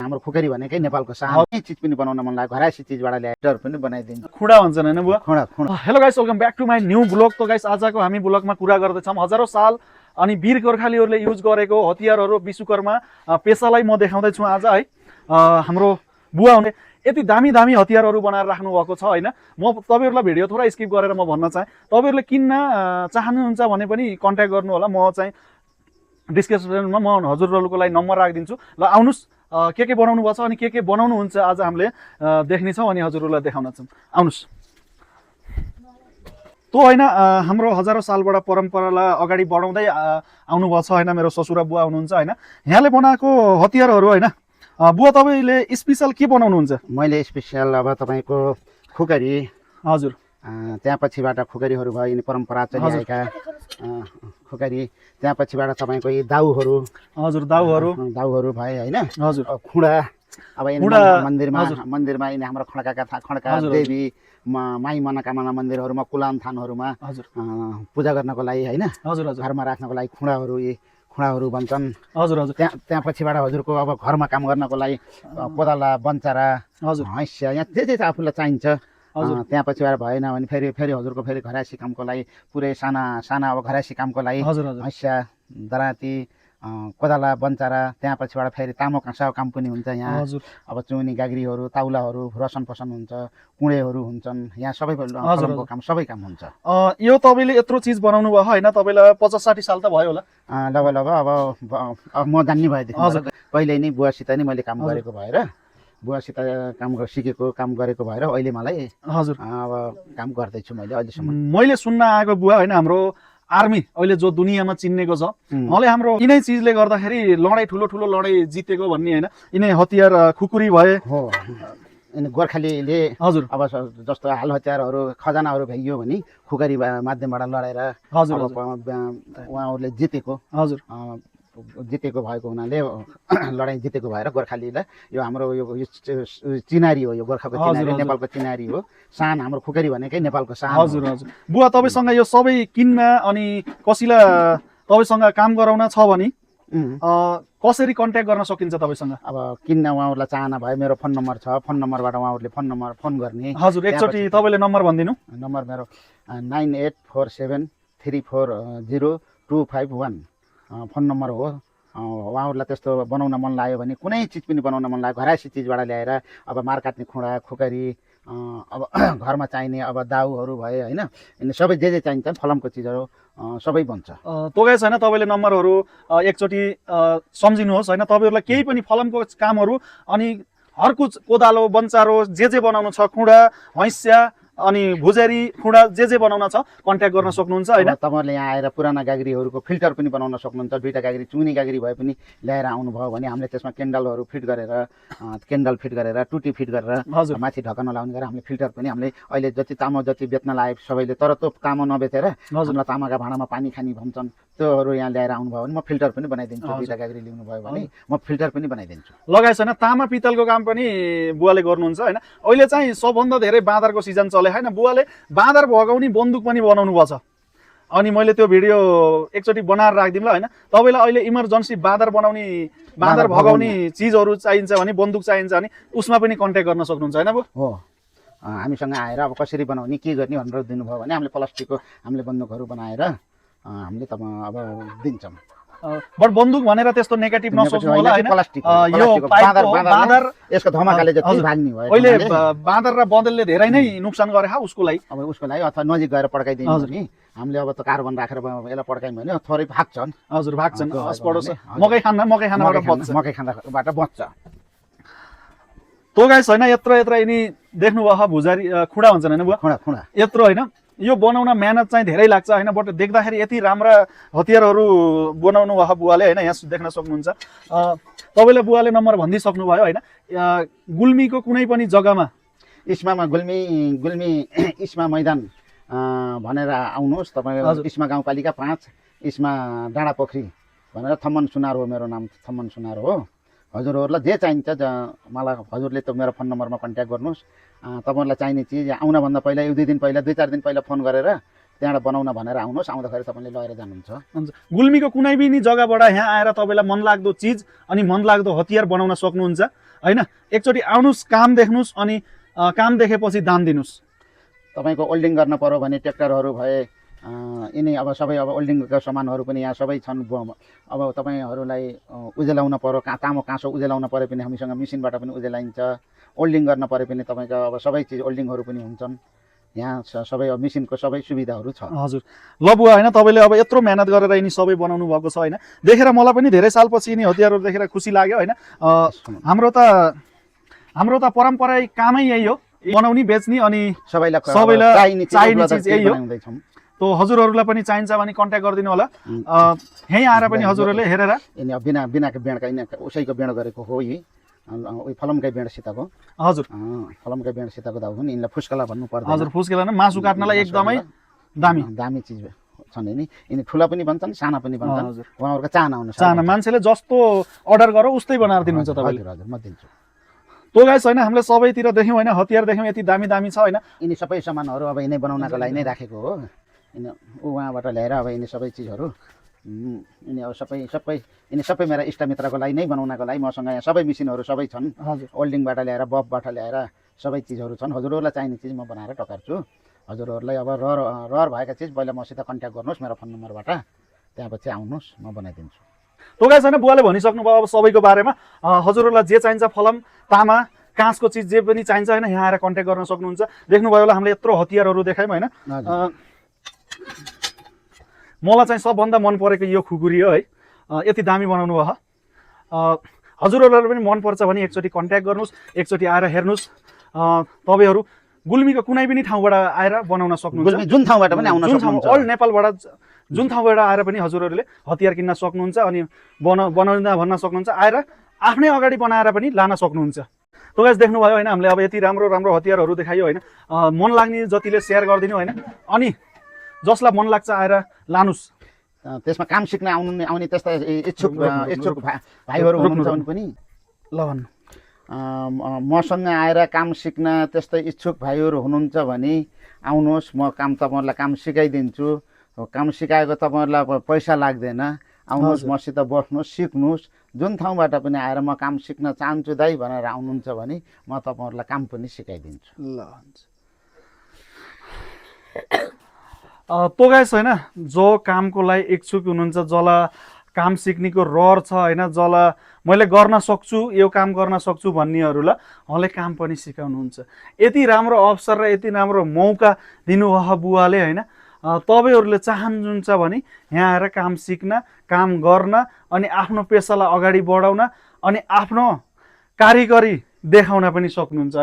हाम्रो खुकरी भनेकै नेपालको सानो चिज पनि बनाउन मन लाग्यो, घरायसी चिजबाट ल्याएर पनि बनाइदिन्छ। खुडा भन्छन् हैन बुवा? खुडा खुडा। Hello guys, welcome back to my new blog. त गाइस आजको हामी ब्लगमा कुरा गर्दैछौँ हजारौँ साल अनि वीर गोर्खालीहरूले युज गरेको हतियारहरू विश्वकर्मा पेसालाई म देखाउँदैछु आज है। हाम्रो बुवा हुने यति दामी दामी हतियारहरू बनाएर राख्नु भएको छ हैन। म तपाईहरुलाई भिडियो थोरै स्किप गरेर म भन्न चाहे, तपाईहरुले किन्न चाहनुहुन्छ भने पनि कन्ट्याक्ट गर्नु होला। म चाहिँ डिस्क्रिप्सनमा म हजुरहरुको लागि नम्बर राखिदिन्छु। ल आउनुस्, के बनाउनु भएको छ अनि के बनाउनुहुन्छ आज हामीले देख्ने छौँ अनि हजुरहरुलाई देखाउन छौँ। आउनुस्। तो हैन हाम्रो हजारौँ सालबाट परम्परालाई अगाडि बढाउँदै आउनुभएको छ हैन। मेरो ससुरा बुवा हुनुहुन्छ हैन। यहाँले बनाएको हतियारहरू हैन। बुवा तपाईले स्पेशल के बनाउनुहुन्छ? मैले स्पेशल अब तपाईको खुकरी, हजुर, त्यहाँ पछिबाट खुकरीहरू भयो, यिनी परम्परा चलिआएका खुकरी, त्यहाँ पछिबाट तपाईको यी दाउहरू, हजुर दाउहरू भए हैन। हजुर, खुडा, अब यिनी मन्दिरमा यिनी हाम्रो खड्का देवी माई मनोकामना मन्दिरहरूमा, कुलान थानहरूमा हजुर पूजा गर्नको लागि हैन, हजुर हजुर घरमा राख्नको लागि खुडाहरू भन्छन्। हजुर हजुर त्यहाँ पछिबाट हजुरको अब घरमा काम गर्नको लागि कोदाला, बन्चारा, हजुर हैँसिया, यहाँ जे आफूलाई चाहिन्छ। त्यहाँ पछिबाट भएन भने फेरि हजुरको फेरि घरायसी कामको लागि पुरै साना अब घरायसी कामको लागि हैँसिया, दराती, कोदाला, बन्चारा, त्यहाँ पछिबाट फेरि तामो काँसाको काम पनि हुन्छ यहाँ। अब चुनी गाग्रीहरू, ताउलाहरू, रसन पसन हुन्छ, कुँडेहरू हुन्छन् यहाँ, सबै काम सबै काम हुन्छ। यो तपाईले यत्रो चीज बनाउनु भयो हैन, तपाईलाई 50-60 साल त भयो होला लगभग। अब म जान्ने भएदेखि पहिले नै बुवासित नै मैले काम गरेको भएर, बुवासित काम गरेको भएर अहिले मलाई हजुर अब काम गर्दैछु मैले अहिलेसम्म। मैले सुन्न आएको बुवा हैन, हाम्रो आर्मी अहिले जो दुनियाँमा चिन्नेको छ, उहाँले हाम्रो यिनै चिजले गर्दाखेरि लडाई ठुलो लडाई जितेको भन्ने हैन। यिनै हतियार खुकुरी भए हो। अनि गोर्खालीले हजुर अब जस्तो हाल हतियारहरू खजानाहरू भइयो भने खुकुरी माध्यमबाट लडाएर हजुर उहाँहरूले जितेको भएको हुनाले लडाइँ जितेको भएर गोर्खालीलाई यो हाम्रो यो चिनारी हो, यो गोर्खाको चिनारी, नेपालको चिनारी हो। सान हाम्रो खुकुरी भनेकै नेपालको सान। हजुर हजुर। बुवा तपाईसँग यो सबै किन्न अनि कसैलाई तपाईसँग काम गराउन छ भने कसरी कन्ट्याक्ट गर्न सकिन्छ तपाईसँग? अब किन्न उहाँहरूलाई चाहना भयो, मेरो फोन नम्बर छ, फोन नम्बरबाट उहाँहरूले फोन गर्ने। हजुर एकचोटि तपाईँले नम्बर भनिदिनु। नम्बर मेरो 9847340251 फोन नम्बर हो। उहाँहरूलाई त्यस्तो बनाउन मन लाग्यो भने, कुनै चिज पनि बनाउन मन लाग्यो, घरायसी चिजबाट ल्याएर अब मार काट्ने खुडा, खुकरी, अब घरमा चाहिने अब दाउहरू भए हैन, यिनी सबै जे चाहिन्छ फलमको चिजहरू सबै बन्छ। तोगाइ छैन, तपाईँले नम्बरहरू एकचोटि सम्झिनुहोस् हैन। तपाईँहरूलाई केही पनि फलमको कामहरू अनि हर कुछ कोदालो, बन्चारो जे बनाउनु छ, खुडा, हैँसिया अनि भुजेरी, खुडा जे बनाउन छ कन्ट्याक्ट गर्न सक्नुहुन्छ हैन। तपाईहरुले यहाँ आएर पुराना गाग्रीहरूको फिल्टर पनि बनाउन सक्नुहुन्छ। दुईटा गाग्री, चुनी गाग्री भए पनि ल्याएर आउनुभयो भने हामीले त्यसमा केन्डलहरू फिट गरेर टुटी फिट गरेर माथि ढकन लगाउने गरेर हामीले फिल्टर पनि हामीले अहिले जति तामा जति बेच्न लायक सबैले, तर त्यो तामा नबेचेर हामीलाई तामाका भाँडामा पानी खानी भन्छन्, त्योहरू यहाँ ल्याएर आउनुभयो भने म फिल्टर पनि बनाइदिन्छु। दुईटा गाग्री लिनुभयो भने म फिल्टर पनि बनाइदिन्छु। लगाइ छैन, तामा पितलको काम पनि बुवाले गर्नुहुन्छ हैन। अहिले चाहिँ सबभन्दा धेरै बाँदरको सिजन चले हैन, बुवाले बाँदर भगाउने बन्दुक पनि बनाउनु भएको छ। अनि मैले त्यो भिडियो एकचोटि बनाएर राखिदिउँ ल हैन। तपाईलाई अहिले इमर्जेन्सी बाँदर भगाउने चिजहरू चाहिन्छ भने, बन्दुक चाहिन्छ भने उसमा पनि कन्ट्याक्ट गर्न सक्नुहुन्छ हैन बुवा? हो, हामीसँग आएर अब कसरी बनाउने के गर्ने भनेर दिनुभयो भने हामीले प्लास्टिकको हामीले बन्दुकहरू बनाएर हामीले अब दिन्छौँ। बट बन्दुक भनेर त्यस्तो नेगेटिभ नसोच्नु होला हैन। यो बाँदर यसको धमाकाले जति भाग्ने भयो, अहिले बाँदर र बँदेलले धेरै नै नोक्सान गरे उसको लागि अथवा नजिक गएर पड्काइदिनु भने हामीले अब त कार्बन राखेर यसलाई पड्कायौँ भने थोरै भाग्छन्। हजुर भाग्छन्, मकै खाँदाबाट बच्छ। तो गाइस हैन, यत्रो यिनी देख्नुभयो भुजारी खुडा भन्छन् हैन बुवा? खुडा यत्रो हैन। यो बनाउन मेहनत चाहिँ धेरै लाग्छ हैन, बट देख्दाखेरि यति राम्रा हतियारहरू बनाउनु भयो बुवाले हैन। यहाँ देख्न सक्नुहुन्छ। तपाईले बुवाले नम्बर भनिदिइसक्नु भयो हैन। गुल्मीको कुनै पनि जग्गामा इस्मामा गुल्मी इस्मा मैदान भनेर आउनुहोस्। तपाईँ इस्मा गाउँपालिका 5 इस्मा डाँडा पोखरी भनेर, थम्मन सुनार हो मेरो नाम, थम्मन सुनार हो। हजुरहरूलाई जे चाहिन्छ मलाई हजुरले त मेरो फोन नम्बरमा कन्ट्याक्ट गर्नुहोस्। तपाईँहरूलाई चाहिने चिज आउनभन्दा पहिला 1-2 दिन पहिला, 2-4 दिन पहिला फोन गरेर त्यहाँबाट बनाउन भनेर आउनुहोस्। आउँदाखेरि तपाईँले लगेर जानुहुन्छ। गुल्मीको कुनै पनि जग्गाबाट यहाँ आएर तपाईँलाई मनलाग्दो चिज अनि मनलाग्दो हतियार बनाउन सक्नुहुन्छ। होइन एकचोटि आउनुहोस् काम देख्नुहोस् अनि काम देखेपछि दाम दिनुहोस्। तपाईँको ओल्डिङ गर्न पर्यो भने ट्र्याक्टरहरू भए यिनी अब सबै अब ओल्डिङका सामानहरू पनि यहाँ सबै छन्। अब तपाईँहरूलाई उजेलाउन पर्यो तामो काँसो उजेलाउन परे पनि हामीसँग मेसिनबाट पनि उजेलाइन्छ। ओल्डिङ गर्न परे पनि तपाईँको अब सबै चिज ओल्डिङहरू पनि हुन्छन् यहाँ सबै अब मेसिनको सबै सुविधाहरू छ। हजुर ल बुवा होइन तपाईँले अब यत्रो मेहनत गरेर यिनी सबै बनाउनु भएको छ होइन, देखेर मलाई पनि धेरै सालपछि यिनी हतियारहरू देखेर खुसी लाग्यो होइन। हाम्रो त परम्परा कामै यही हो, बनाउने बेच्ने अनि सबैलाई चाहिने चिज यही हो। त हजुरहरूलाई पनि चाहिन्छ भने कन्ट्याक्ट गरिदिनु होला। यहीँ आएर पनि हजुरहरूले हेरेर बिना बिनाको बेँडका उसैको बेँड गरेको हो यही फलमकै बेँडसितको। हजुर फलमकै बेँडसितको दाउ हुन्। यिनलाई फुस्कला भन्नु पर्दैन। हजुर फुस्केला मासु काट्नलाई एकदमै दामी चिज छन् यिनी। यिनी ठुला पनि बन्छन् साना पनि बन्छन्। उहाँहरूको चाहना अनुसार चाहना मान्छेले जस्तो अर्डर गरौ उस्तै बनाएर दिनुहुन्छ तपाईँले। हजुर म दिन्छु। तो गाइस होइन हामीले सबैतिर देख्यौँ होइन, हतियार देख्यौँ यति दामी दामी छ होइन। यिनी सबै सामानहरू अब यिनै बनाउनको लागि नै राखेको हो। यिनी उहाँबाट ल्याएर अब यिनी सबै चिजहरू यिनी अब यिनी सबै मेरा इष्टमित्रको लागि नै बनाउनको लागि मसँग यहाँ सबै मेसिनहरू सबै छन्। ओल्डिङबाट ल्याएर बबबाट ल्याएर सबै चिजहरू छन्। हजुरहरूलाई चाहिने चिज म बनाएर टकार्छु। हजुरहरूलाई अब रहर भएका चिज पहिला मसित कन्ट्याक्ट गर्नुहोस् मेरो फोन नम्बरबाट, त्यहाँपछि आउनुहोस् म बनाइदिन्छु। तो गाइस होइन बुवाले भनिसक्नु भयो अब सबैको बारेमा। हजुरहरूलाई जे चाहिन्छ फलम तामा काँसको चिज जे पनि चाहिन्छ होइन यहाँ आएर कन्ट्याक्ट गर्न सक्नुहुन्छ। देख्नुभयो होला हामीले यत्रो हतियारहरू देखायौँ होइन। मलाई चाहिँ सबभन्दा मन परेको यो खुकुरी हो है, यति दामी बनाउनु भयो। हजुरहरूलाई पनि मनपर्छ भने एकचोटि कन्ट्याक्ट गर्नुहोस्, एकचोटि आएर हेर्नुहोस्। तपाईँहरू गुल्मीको कुनै पनि ठाउँबाट आएर बनाउन सक्नुहुन्छ। जुन ठाउँबाट पनि आउन सक्नुहुन्छ। अल नेपालबाट जुन ठाउँबाट आएर पनि हजुरहरूले हतियार किन्न सक्नुहुन्छ अनि बनाउँदा भन्न सक्नुहुन्छ। आएर आफ्नै अगाडि बनाएर पनि लान सक्नुहुन्छ। तो गाइस देख्नुभयो होइन हामीले अब यति राम्रो राम्रो हतियारहरू देखायो होइन। मन लाग्ने जतिले सेयर गरिदिनु होइन, अनि जसलाई मन लाग्छ आएर लानुहोस्। त्यसमा काम सिक्न आउने त्यस्ता इच्छुक भाइहरू हुनुहुन्छ भने पनि ल भन्नु। मसँग आएर काम सिक्न त्यस्तै इच्छुक भाइहरू हुनुहुन्छ भने आउनुहोस्। म तपाईँहरूलाई काम सिकाइदिन्छु। काम सिकाएको तपाईँहरूलाई पैसा लाग्दैन। आउनुहोस् मसित बस्नुहोस्, सिक्नुहोस्। जुन ठाउँबाट पनि आएर म काम सिक्न चाहन्छु दाइ भनेर आउनुहुन्छ भने म तपाईँहरूलाई काम पनि सिकाइदिन्छु। ल तो गाइस होइन जो कामको लागि इच्छुक हुनुहुन्छ, जसलाई काम सिक्नेको रहर छ होइन, जसलाई मैले गर्न सक्छु यो काम गर्न सक्छु भन्नेहरूलाई उहाँले काम पनि सिकाउनुहुन्छ। यति राम्रो अवसर र यति राम्रो मौका दिनुभयो बुवाले होइन। तपाईँहरूले चाहनुहुन्छ भने यहाँ आएर काम सिक्न, काम गर्न अनि आफ्नो पेसालाई अगाडि बढाउन अनि आफ्नो कारिगरी देखाउन पनि सक्नुहुन्छ।